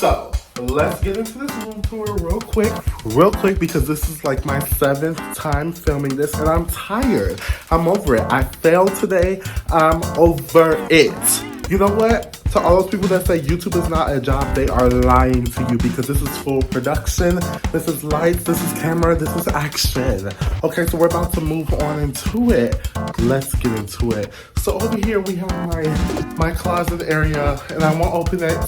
So let's get into this room tour real quick, because this is like my 7th time filming this, and I'm tired. I'm over it. I failed today. I'm over it. You know what? To all those people that say YouTube is not a job, they are lying to you, because this is full production. This is lights, this is camera, this is action. Okay, so we're about to move on into it. Let's get into it. So over here we have my closet area, and I won't open it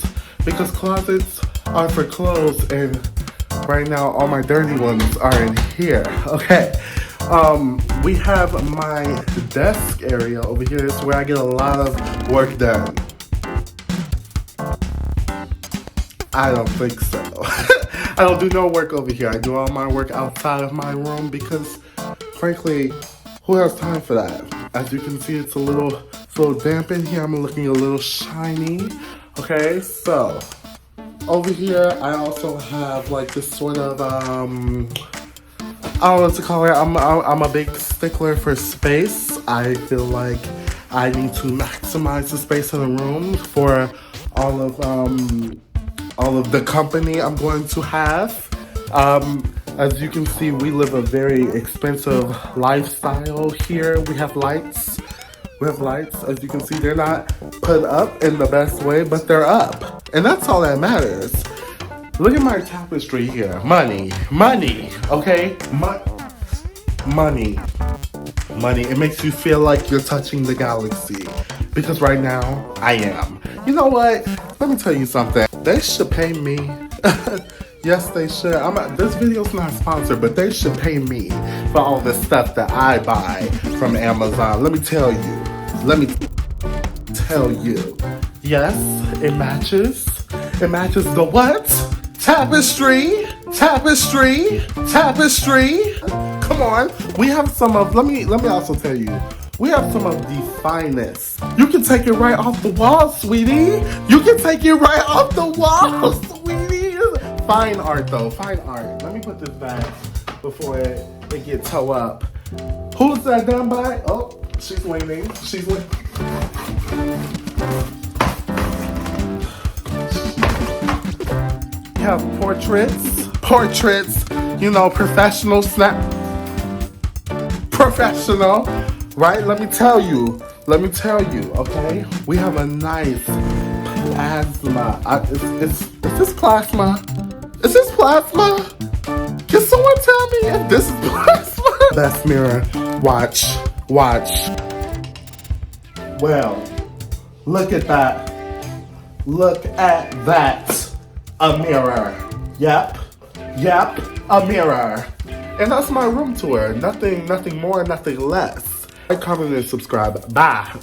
because closets are for clothes, and right now all my dirty ones are in here. Okay. We have my desk area over here. It's where I get a lot of work done. I don't think so. I don't do no work over here. I do all my work outside of my room because, frankly, who has time for that? As you can see, it's a little damp in here. I'm looking a little shiny. Okay, so over here, I also have like this sort of, I don't know what to call it. I'm a big stickler for space. I feel like I need to maximize the space in the room for all of the company I'm going to have. As you can see, we live a very expensive lifestyle here. We have lights. As you can see, they're not put up in the best way, but they're up. And that's all that matters. Look at my tapestry here. Money, okay? Money. It makes you feel like you're touching the galaxy. Because right now, I am. You know what? Let me tell you something. They should pay me. Yes, they should. This video's not sponsored, but they should pay me for all the stuff that I buy from Amazon. Let me tell you. Yes, it matches. It matches the what? Tapestry. Come on. We have some of, let me also tell you, we have some of the finest. You can take it right off the wall, sweetie. You can take it right off the wall, sweetie. Fine art though, fine art. Let me put this back before it gets toe up. Who's that done by? Oh, she's leaning. We have portraits, you know, professional, right? Let me tell you, okay? We have a nice plasma. Is this plasma? Is this plasma? Can someone tell me if this is plasma? Best mirror, watch. Well, look at that. A mirror. Yep, a mirror. And that's my room tour. Nothing more, nothing less. Like, comment, and subscribe. Bye.